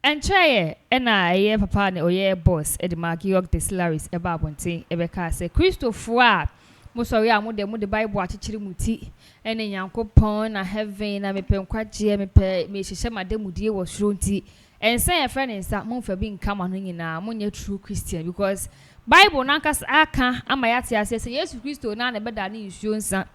And try and I papa ne oye boss e de mark York the Slaris eba abonten e be ka say Christopher a mo sorry a mo de Bible achichiri muti ene Nyankopon na heaven na mepe nkwaje mepe me hihye madamudie wo suro nti ensan e friend nsa mo fa bi nka ma no nyina mo nye true Christian because Bible na aka ama yate ase say Yesu Christo na na beda ne nsuo nsa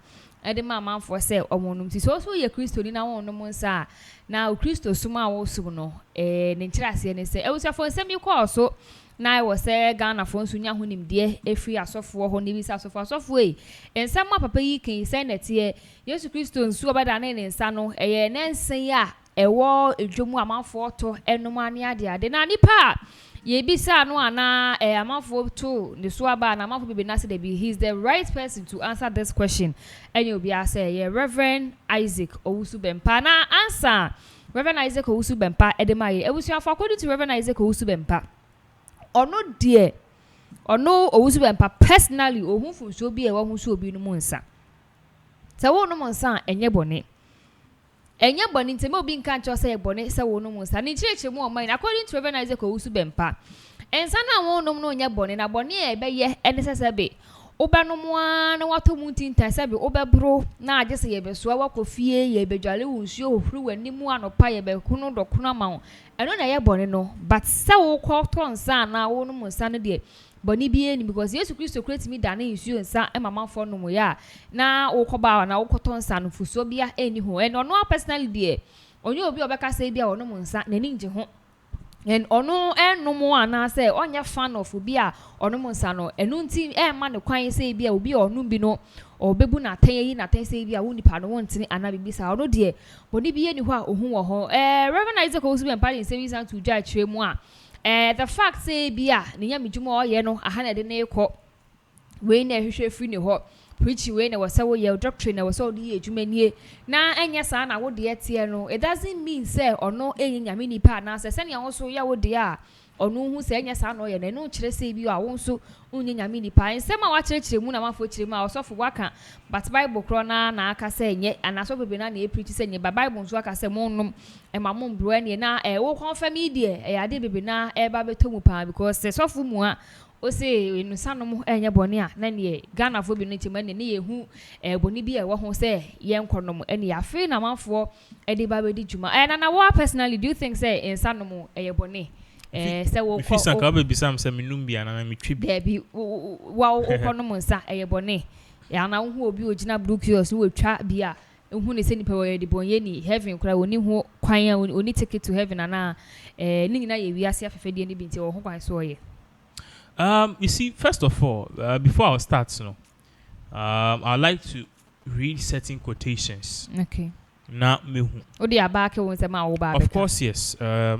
ede ma for say omonum ti so ye Christo ni na wonum nsa na o Christo suma wo sum no ne nkyira ase ne say ewusa for nsem yi so na wo say Ghana for nsu nya honim de efri asofo ho ne bi asofo ensem ma papa yi kan say na tie Yesu Christo nsu obeda ne nsa no eye ne nsen ya ewo edwomu amanfo to enum ane ade na nipa ye bisa no ana amanfo to ne so aba na amanfo bebe na say de be he's the right person to answer this question and you be say Reverend Alc0h0i Bempah na answer Reverend Alc0h0i Bempah edemaye ebusuafo according to Reverend Alc0h0i Bempah ono de ono Owusu Bempah personally ohunfun so bi e wo hu so obi no mu nsa se wo no mu nsa enye bone nteme obi nka ncho say bone se wo no mu nsa ni chirechi mu o man according to Reverend Alc0h0i Bempah ensa na wo no no nya bone na bone e be ye ene sesebe obanom a na wato mu ntinta sebe obebro na agese ye be so wakofie ye be dwale wunsuo ohuru wanimu anopa ye be kunu dokunu ama eno na ye bone no but se wo kwoto nsa na wo no mu nsa no de boni bi ni because Yesu Christo create me dane nsuo nsa e mama fo no mu ya na wo koba na wo kwoto nsa no fuso bia eni ho eno no personally de onye obi obeka say bia wo no mu nsa na ni nje ho en ono enum ana say onye fan of bia ono mu nsa no enu nti e ma ne kwan say bia obi onu bi no obebu na tan yi na tan say bia wo nipa no wontini ana bibisa ono de boni bi ni ho a ohun wo ho Reverend Alc0h0i Bempah in service and to judge mu a the fact say bia ne nya medwuma oye no aha na de ne ekọ we na hwehwe free ne ho preach we na wasa wo ye doctrine na wasa wo ye edwuma nie na enya sa na wo de etie no it doesn't mean say ono enye nyame nipa na se ne wo so ya wo de a ono hu se enya sa na ye na no kire say bi a wo so unye nyame nipa ensem a wa kire mu na mafo kire mu a osofo waka but Bible kro na aka say enye anaso bebe na e preach say enye Bible nso aka say monnom e mamom bro ene na wo confirm idie e ade bebe na e ba betomu pa because se sofo mu a o say enusanom enye bone a na ne Ghana fo bi no ntima ne ye hu bone bi e wo ho say ye nkonom ene ya fe na mafo e de ba be di juma na wo personally do you think say ensanom e ye bone say wo ko fisa ka be bisam say minum bia na me twi there be wa wo konom nsa e ye bone ya na hu obi ogina blue kiosk wo twa bia hu ne se nipa wo ye de bonye ni heaven kura woni hu kwan a oni ticket to heaven ana ni nyina ye wiase afefede ni bi nti wo ho kwan so ye. You see, first of all, before I start, I'd like to read certain quotations. Okay. Now, me. Of course, yes. Are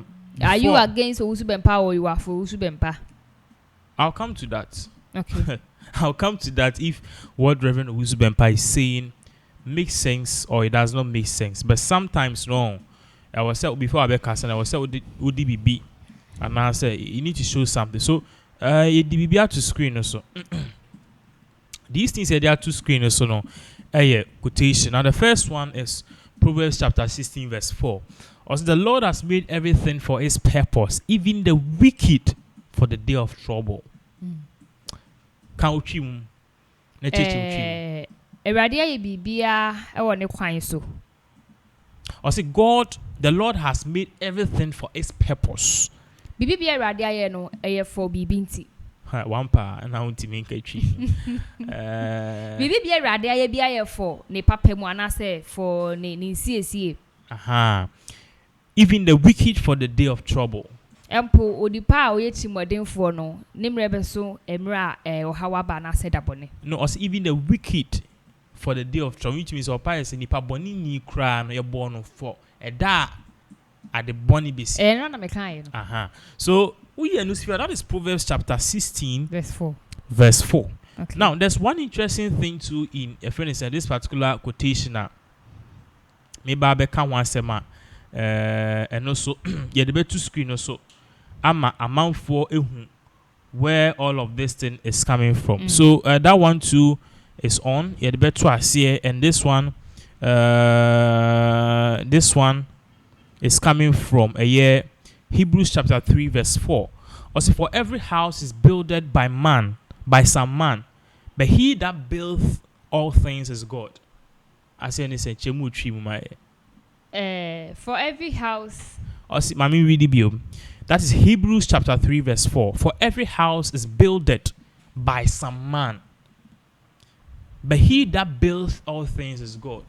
you against Owusu Bempah or you are for Owusu Bempah? I'll come to that. Okay. I'll come to that if what Reverend Owusu Bempah is saying makes sense or it does not make sense. But sometimes, no. I was said before I cast and I was said, would be? And I said, you need to show something. So, the to screen also. These things are there to screen also no. Quotation. Now the first one is Proverbs chapter 16 verse 4. Also the Lord has made everything for his purpose, even the wicked for the day of trouble. Kauchim. Also God, the Lord has made everything for his purpose. Bibi bia radia ye no eye for bibi nti one pa na unti menka twi bibi bia radia ye bia ye for ne papa mu ana say for ne nsiesie even the wicked for the day of trouble empo odipa o ye chimodenfo no nimrebe so emra ohawa ba na say dabone no us even the wicked for the day of trouble which means opa is nipa boni ni kra no ye born for da at the bonny base. So we that is Proverbs chapter 16 verse 4. Okay. Now there's one interesting thing too in a friend said this particular quotation maybe I can one sema and also yeah the better screen also amount for where all of this thing is coming from. So that one too is on yeah the better here and this one This one is coming from a year Hebrews chapter 3 verse 4. Also, for every house is builded by man, by some man, but he that buildeth all things is God. I say anything. For every house. Also, Mami read the Bible. That is Hebrews chapter 3 verse 4. For every house is builded by some man, but he that builds all things is God.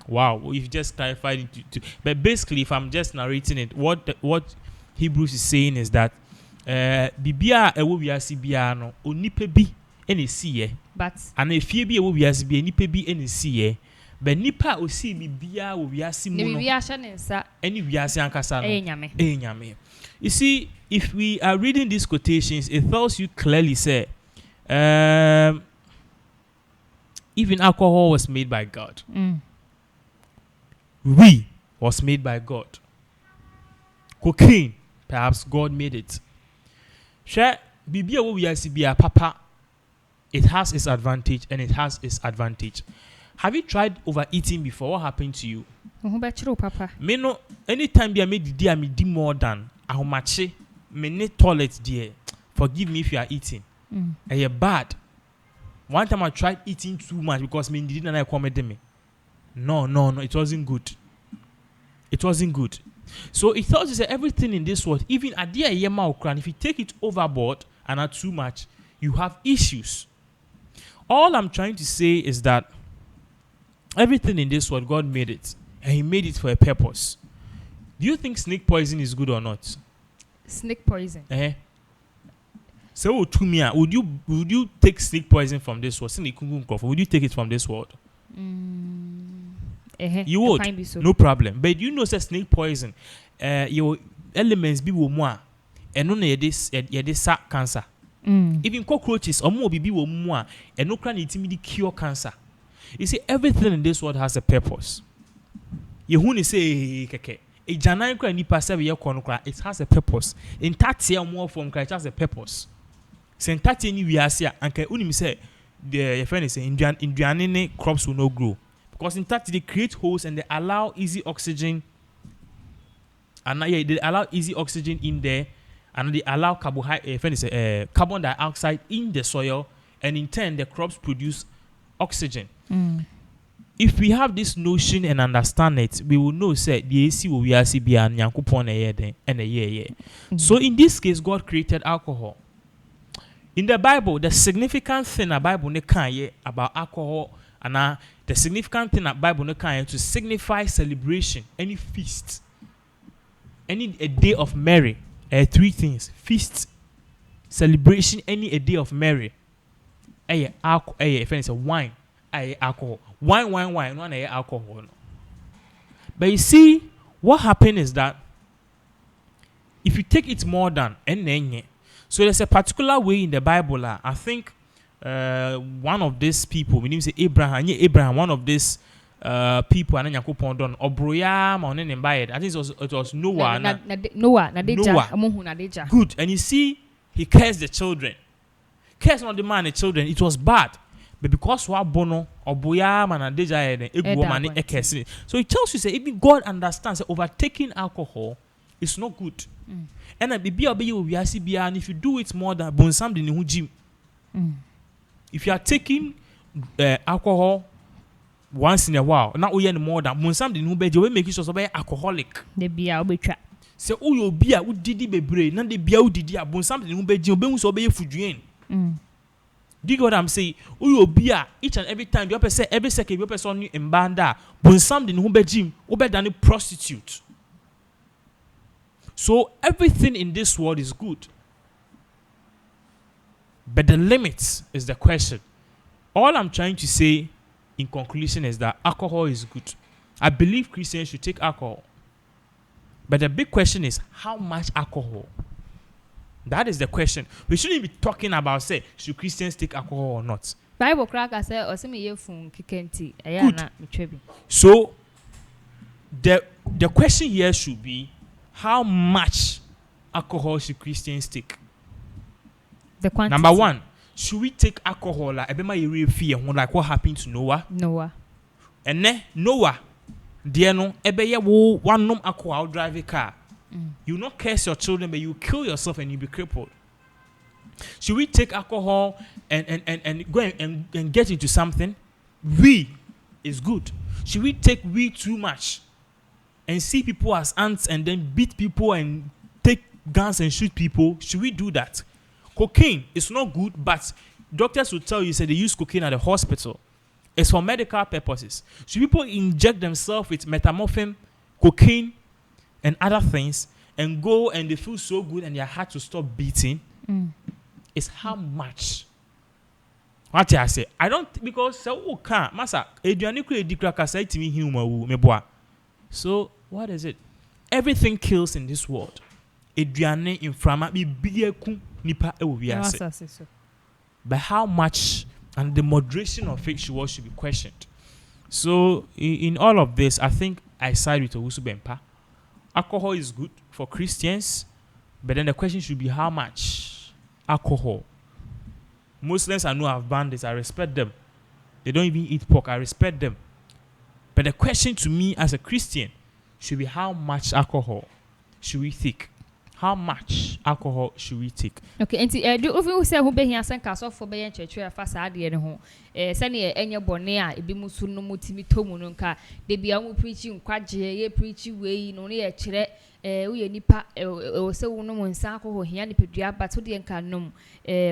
Wow, you've just clarified it. But basically, if I'm just narrating it, what Hebrews is saying is that bibia ewo wiase bia no onipa bi ene siye. But and efie bi ewo wiase bi onipa bi ene siye. But nipa osi bibia wo wiase mu no. Any wiase ankasa no. Nyame. You see, if we are reading these quotations, it tells you clearly say even alcohol was made by God. We was made by God. Cocaine, perhaps God made it. Share bibia wo wiase bia papa. It has its advantage and it has its advantage. Have you tried overeating before? What happened to you? Papa. Me no, anytime I made the me do more than how much me ne toilet dear. Forgive me if you are eating. You're bad. One time I tried eating too much because me didn't accommodate me. No, it wasn't good. It wasn't good. So it tells you that everything in this world, even at the yema okran, if you take it overboard and are too much, you have issues. All I'm trying to say is that everything in this world, God made it, and He made it for a purpose. Do you think snake poison is good or not? Snake poison. So to me, would you take snake poison from this world? Would you take it from this world? You would. So. No problem. But you know, say snake poison, your elements be more, and no this cancer. Even cockroaches or more be more, and no can intimidate cure cancer. You see, everything in this world has a purpose. You who say keke. A janai kra ni passe we konokra, it has a purpose. In that year more from Christ has a purpose. Sen that ni we asia anke unim say the friend is saying Indian crops will not grow. Because in that they create holes and they allow easy oxygen. And they allow easy oxygen in there, and they allow carbon dioxide in the soil, and in turn the crops produce oxygen. If we have this notion and understand it, we will know say the AC will be and Yankupon and a year. So in this case, God created alcohol. In the Bible, the significant thing about Bible about alcohol and the significant thing about Bible to signify celebration, any feast, any a day of Mary, three things: feast, celebration, any a day of Mary. Alcohol, if it's a wine, alcohol, wine, one alcohol. But you see, what happened is that if you take it more than so there's a particular way in the Bible. I think one of these people, we need to say Abraham, one of these people, and Yakupon Obroya, I think it was Noah. Noah. Good. And you see, he cursed the children. Cursed not the man, the children. It was bad. But because wa bono Oboya man and so it tells you say even God understands that overtaking alcohol is not good. And if you do it more than bonsam de ne gym. If you are taking alcohol once in a while, now we more than bonsam de ne be you make yourself be alcoholic. The bia obetwa. Say o yo bia wo didi bebre na de bia wo didi bonsam de ne be gym obe so be fuduyen. Do you get what I'm saying? Uyo bia each and every time you say every second you person new in banda bonsam de ne be gym obe than a prostitute. So everything in this world is good. But the limits is the question. All I'm trying to say in conclusion is that alcohol is good. I believe Christians should take alcohol. But the big question is how much alcohol? That is the question. We shouldn't be talking about say should Christians take alcohol or not. Bible cracker say osemi yefun kikenti ayana mitwebi. So the question here should be how much alcohol should Christians take? The quantity. Number one, should we take alcohol like like what happened to Noah? And then Noah, dear no, one alcohol drive a car. You not curse your children, but you kill yourself and you be crippled. Should we take alcohol and go and get into something? We is good. Should we take we too much and see people as ants and then beat people and take guns and shoot people? Should we do that? Cocaine is not good, but doctors will tell you, say they use cocaine at the hospital. It's for medical purposes. Should people inject themselves with methamphetamine, cocaine, and other things, and go and they feel so good and their heart to stop beating? It's how much. What I say? I don't, because so can't massa. So what is it? Everything kills in this world. Eduane inframa bi biyeku nipa ewiase. But how much and the moderation of it should be questioned. So in all of this, I think I side with Owusu Bempah. Alcohol is good for Christians, but then the question should be how much alcohol. Muslims I know have banned this. I respect them. They don't even eat pork. I respect them. But the question to me as a Christian should be how much alcohol should we take? How much alcohol should we take? Okay, and do you say who be here send cast off for be church fasa ade ne ho send e enye bone a ebi musu no mutimi tomu no nka de bia mu preaching kwaje ye preach we no ne ye kire we nipa o se wo no mo nsa alcohol hia ne pedua but wo de nka nom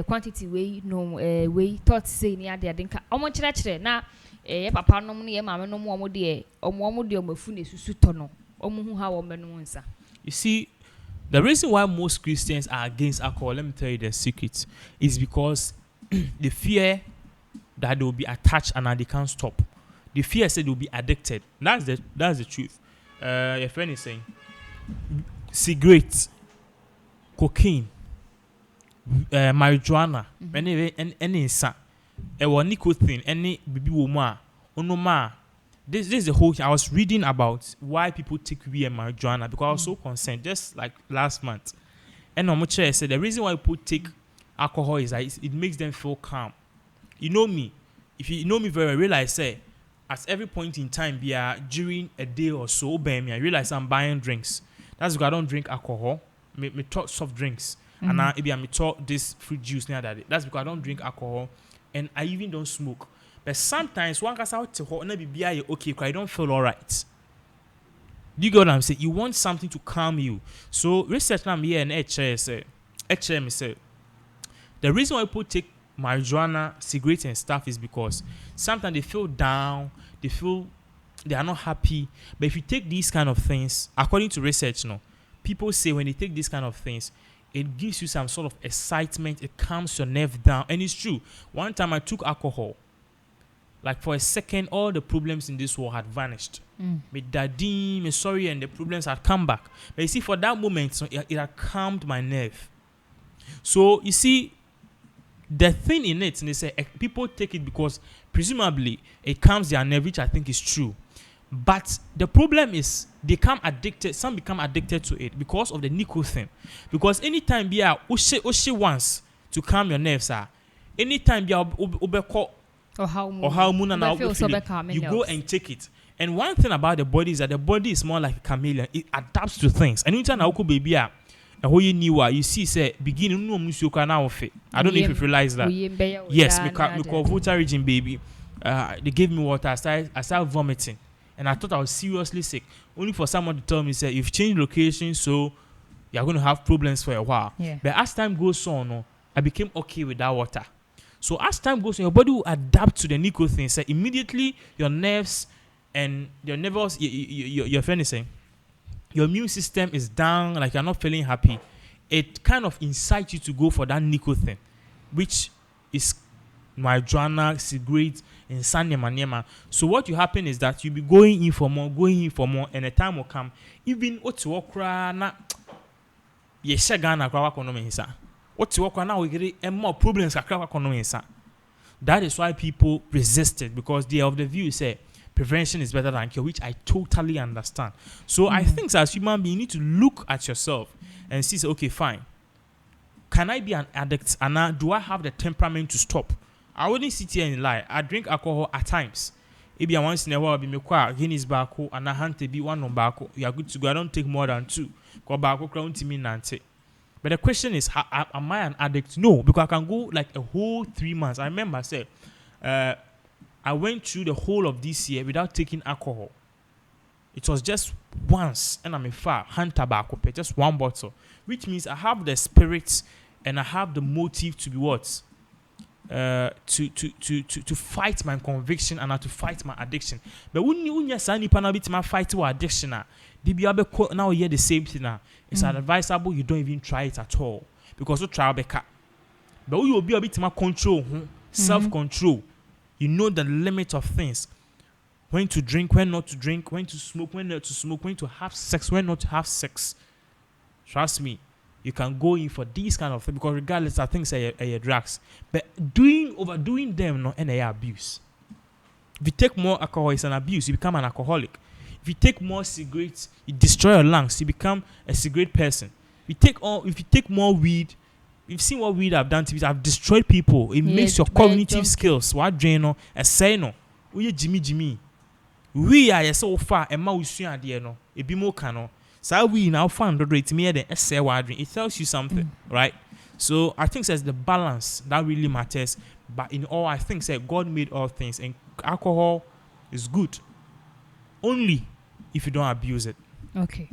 quantity we no we thought say ni ade nka omo kire na ye papa nom ne ye maame nom omo de omafu ne susu to no omo hu ha wo menom nsa. You see, the reason why most Christians are against alcohol, let me tell you the secret, is because they fear that they will be attached and that they can't stop. They fear say they will be addicted. That's the truth. Your friend is saying cigarettes, cocaine, marijuana, any nicotine, any baby woman, onoma. This is the whole thing. I was reading about why people take weed and marijuana because I was so concerned, just like last month. And Omoche said the reason why people take alcohol is that it makes them feel calm. You know me. If you know me very well, realize say at every point in time, during a day or so, I realize I'm buying drinks. That's because I don't drink alcohol. Me talk soft drinks. And now maybe I talk this fruit juice near that. That's because I don't drink alcohol and I even don't smoke. But sometimes one gets out to hot and be okay, because I don't feel all right. Do you get what I'm saying? You want something to calm you. So research now here and HM say the reason why people take marijuana, cigarettes and stuff is because sometimes they feel down, they are not happy. But if you take these kind of things, according to research, people say when they take these kind of things, it gives you some sort of excitement, it calms your nerve down. And it's true. One time I took alcohol. Like for a second, all the problems in this world had vanished. Me daddy, me sorry, and the problems had come back. But you see, for that moment, it had calmed my nerve. So you see, the thing in it, and they say people take it because presumably it calms their nerve, which I think is true. But the problem is they become addicted. Some become addicted to it because of the nicotine. Because anytime you are wants to calm your nerves, anytime you are or how moon and you go and take it. And one thing about the body is that the body is more like a chameleon. It adapts to things. And anytime I baby and who you knew you see say beginning no musuka now of it. I don't know if you realize that. Yes, me call Volta region baby. They gave me water. I started vomiting. And I thought I was seriously sick. Only for someone to tell me say you've changed location, so you're going to have problems for a while. Yeah. But as time goes on, I became okay with that water. So as time goes on, your body will adapt to the nicotine. So immediately your nerves and your nerves, your friend is saying, your immune system is down, like you're not feeling happy. It kind of incites you to go for that nicotine, which is marijuana, cigarettes, and sanyama. So what will happen is that you'll be going in for more, and a time will come. Even what you walk na yeshagana kwa konomisa. What you walk now, we get more problems. That is why people resist it, because they are of the view say prevention is better than cure, which I totally understand. So I think as human beings, you need to look at yourself and see, say, okay, fine. can I be an addict? And do I have the temperament to stop? I wouldn't sit here and lie. I drink alcohol at times. Maybe I once in a while be me kwa Guinness bako and I hand to be one on bako. You are good to go. I don't take more than 2. Ko bako crown to me nante. But the question is, am I an addict? No, because I can go like a whole 3 months. I remember I said, I went through the whole of this year without taking alcohol. It was just once, and I'm a far hand tobacco, just 1 bottle, which means I have the spirit and I have the motive to be what? To fight my conviction and to fight my addiction. But when you say you can be fight your addiction, now you hear the same thing. It's advisable you don't even try it at all because you try back. But you will be a bit more control, self-control. You know the limit of things. When to drink, when not to drink, when to smoke, when not to smoke, when to have sex, when not to have sex. Trust me, you can go in for these kind of things because regardless of things are drugs. But overdoing them no and abuse. If you take more alcohol, it's an abuse. You become an alcoholic. If you take more cigarettes, you destroy your lungs. You become a cigarette person. If you take more weed, you've seen what weed have done to people. I've destroyed people. It makes your cognitive skills. What drain a say no. We Jimmy. We are so far and we soon idea no. It be more cano. So we now found the rate me the essay wording. It tells you something, right? So I think says the balance that really matters. But in all, I think say God made all things, and alcohol is good only if you don't abuse it. Okay.